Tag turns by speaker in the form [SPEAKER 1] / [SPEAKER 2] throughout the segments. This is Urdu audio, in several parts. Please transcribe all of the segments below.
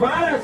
[SPEAKER 1] 12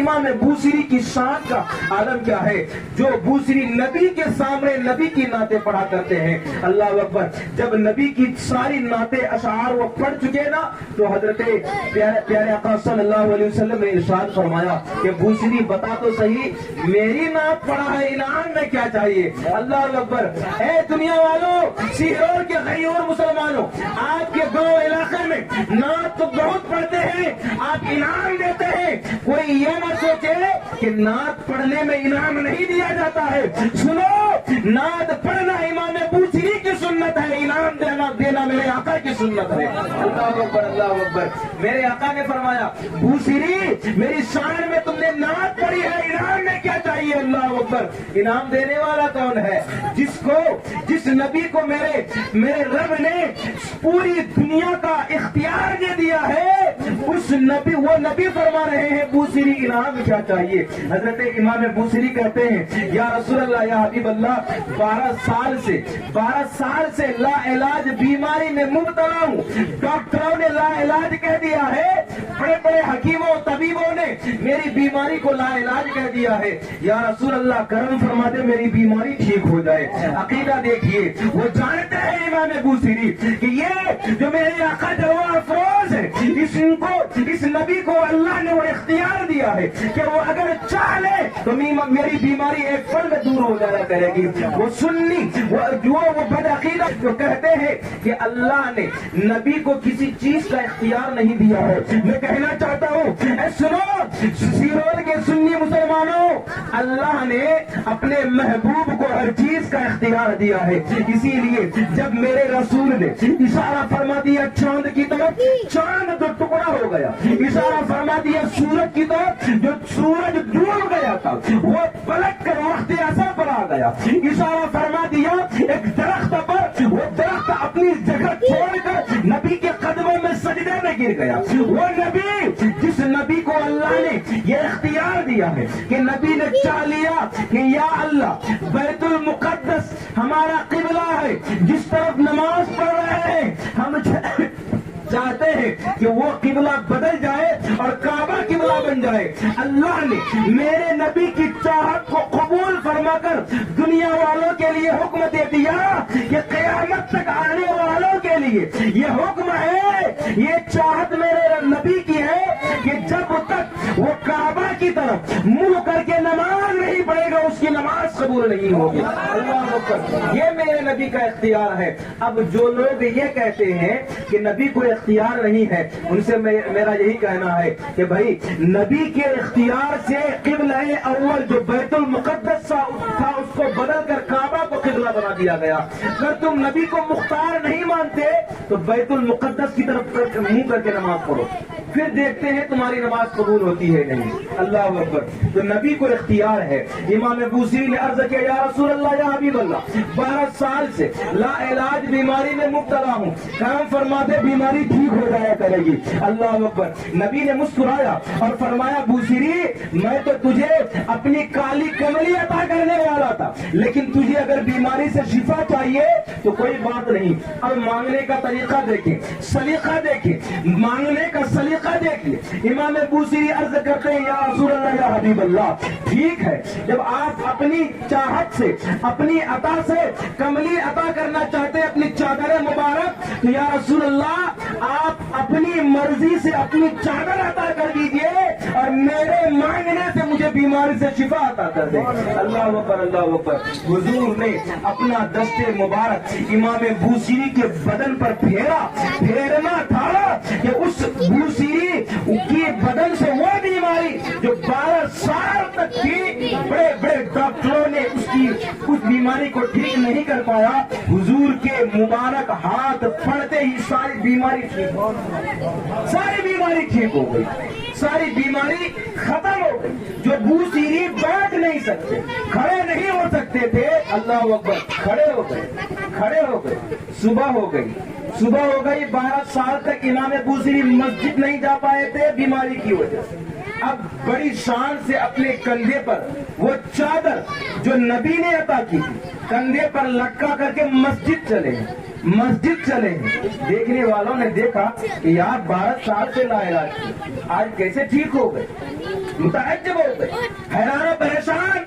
[SPEAKER 1] امام بوصیری کی شان کا عالم کیا ہے, جو بوصیری نبی کے سامنے نبی کی نعتیں پڑھا کرتے ہیں. اللہ اکبر. جب نبی کی ساری نعتیں اشعار وہ پڑھ چکے نا, تو حضرت پیارے آقا صلی اللہ علیہ وسلم نے ارشاد فرمایا کہ بوصیری بتا تو صحیح, میری نعت پڑھا ہے, انعام میں کیا چاہیے. اللہ اکبر. اے دنیا والوں, سیرور کے غیور مسلمانوں, آپ کے گاؤں علاقے میں نعت تو بہت پڑھتے ہیں, آپ انعام دیتے ہیں. کوئی یہ نہ سوچے کہ نعت پڑھنے میں انعام نہیں دیا جاتا ہے. سنو, نعت پڑھنا امام بوصیری کی سنت ہے, انعام دینا میرے آقا کی سنت ہے. اللہ اکبر, اللہ اکبر. میرے آقا نے فرمایا, بوصیری میری شان میں تم نے نعت پڑھی ہے, انعام میں کیا چاہیے. اللہ اکبر. انعام دینے والا کون ہے؟ جس نبی کو میرے رب نے پوری دنیا کا اختیار دے دیا ہے, اس نبی, وہ نبی فرما رہے ہیں بوصیری انعام کیا چاہیے. حضرت امام بوصیری کہتے ہیں, یا رسول اللہ, یا حبیب اللہ, 12 سال سے لا علاج بیماری میں مبتلا ہوں. ڈاکٹروں نے لا علاج کہہ دیا ہے, بڑے بڑے حکیموں طبیبوں نے میری بیماری کو لا علاج کہہ دیا ہے. یا رسول اللہ, کرم فرما دے میری بیماری ٹھیک ہو جائے. عقیدہ دیکھیے, وہ جانتے ہیں امام بوصیری کہ یہ جو میرے آقا جلوہ افروز ہے, اس نبی کو اللہ نے وہ اختیار دیا ہے کہ وہ اگر چاہ لے تو میری بیماری ایک پل میں دور ہو جایا کرے گی. وہ سنی, وہ بد عقیدہ جو کہتے ہیں کہ اللہ نے نبی کو کسی چیز کا اختیار نہیں دیا ہے. میں کہنا چاہتا ہوں, اے سنو سیرول کے سنی مسلمانوں, اللہ نے اپنے محبوب کو ہر چیز کا اختیار دیا ہے. اسی لیے جب میرے رسول نے اشارہ فرما دیا چاند کی طرف, چاند تو ٹکڑا ہو گیا. اشارہ فرما دیا سورج کی طرف, جو سورج ڈوب گیا تھا وہ پلٹ کر وقت اثر پر آ گیا. اشارہ فرما دیا ایک درخت پر, وہ درخت اپنی جگہ چھوڑ کر نبی کے قدموں میں سجدے میں گر گیا. وہ نبی, جس نبی کو اللہ نے یہ اختیار دیا ہے کہ نبی نے چاہ لیا کہ یا اللہ, بیت المقدس ہمارا قبلہ ہے, جس طرف نماز پڑھ رہے ہیں, ہم چاہتے ہیں کہ وہ قبلہ بدل جائے اور کعبہ قبلہ بن جائے. اللہ نے میرے نبی کی چاہت کو قبول فرما کر دنیا والوں کے لیے حکم دے دیا کہ قیامت تک آنے والوں کے لیے یہ حکم ہے, یہ چاہت میرے نبی کی ہے کہ جب تک وہ کعبہ کی طرف منہ کر کے نماز نہیں پڑھے گا, اس کی نماز قبول نہیں ہوگی. اللہ اکبر. یہ میرے نبی کا اختیار ہے. اب جو لوگ یہ کہتے ہیں کہ نبی کو اختیار نہیں ہے, ان سے میرا یہی کہنا ہے کہ بھائی, نبی کے اختیار سے قبلہ اول جو بیت المقدس تھا اس کو بدل کر کعبہ کو قبلہ بنا دیا گیا. اگر تم نبی کو مختار نہیں مانتے تو بیت المقدس کی طرف منہ کر کے نماز پڑھو, پھر دیکھتے ہیں تمہاری نماز قبول ہوتی ہے نہیں. اللہ اکبر. تو نبی کو اختیار ہے. امام بوصیری نے عرض کیا, یا رسول اللہ, یا حبیب اللہ, 12 سال سے لا علاج بیماری میں مبتلا ہوں, کرم فرما دے بیماری ٹھیک ہو جایا کرے گی. اللہ اکبر. نبی نے مسکرایا اور فرمایا, بوصیری, میں تو تجھے اپنی کالی کملی عطا کرنے والا تھا, لیکن تجھے اگر بیماری سے شفا چاہیے تو کوئی بات نہیں. اب مانگنے کا طریقہ دیکھیں, سلیقہ دیکھیں, مانگنے کا سلیقہ دیکھیں. امام بوصیری عرض کرتے ہیں, یا رسول اللہ, یا حبیب اللہ, ٹھیک ہے, جب آپ اپنی چاہت سے, اپنی عطا سے کملی عطا کرنا چاہتے ہیں, اپنی چادر مبارک, تو یا رسول اللہ, آپ اپنی مرضی سے اپنی چادر عطا کر دیجئے اور میرے مانگنے سے مجھے بیماری سے شفا عطا کر دیں. اللہ اکبر, اللہ اکبر. حضور نے اپنا دست مبارک امام بوصیری کے بدن پر پھیرنا تھا کہ اس بوصیری کی بدن سے وہ بیماری جو 12 سال تک تھی, بڑے بڑے ڈاکٹروں نے اس بیماری کو ٹھیک نہیں کر پایا, حضور کے مبارک ہاتھ پڑتے ہی ساری بیماری ٹھیک ہو گئی. ساری بیماری ٹھیک ہو گئی, ساری بیماری ختم ہو گئی. جو بوصیری بیٹھ نہیں سکتے, کھڑے نہیں ہو سکتے تھے, اللہ اکبر, کھڑے ہو گئے. صبح ہو گئی. 12 سال تک امام بوصیری مسجد نہیں جا پائے تھے بیماری کی وجہ سے. اب بڑی شان سے اپنے کندھے پر وہ چادر جو نبی نے عطا کی تھی کندھے پر لٹکا کر کے مسجد چلے ہیں. دیکھنے والوں نے دیکھا کہ یار 12 سال سے لا علاج کی, آج کیسے ٹھیک ہو گئے. متعجب ہو گئے, حیران و پریشان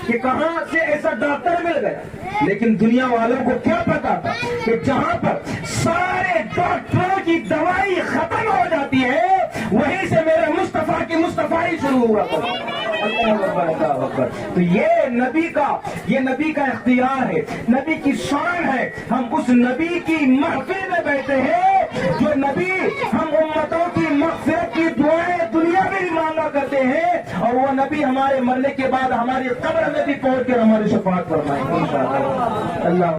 [SPEAKER 1] کہ کہاں سے ایسا ڈاکٹر مل گیا. لیکن دنیا والوں کو کیا پتا تھا کہ جہاں پر سارے ڈاکٹروں کی دوائی ختم ہو جاتی ہے وہیں سے میرے مصطفیٰ کی مصطفائی شروع ہوا کرتی ہے. اللہ اکبر, اللہ اکبر. تو یہ نبی کا اختیار ہے, نبی کی شان ہے. ہم اس نبی کی محفل میں بیٹھے ہیں جو نبی ہم امتوں کی مغفرت کی دعائیں دنیا میں بھی مانگا کرتے ہیں, اور وہ نبی ہمارے مرنے کے بعد ہماری قبر میں بھی پہنچ کر ہماری شفاعت فرمائیں انشاءاللہ. اللہ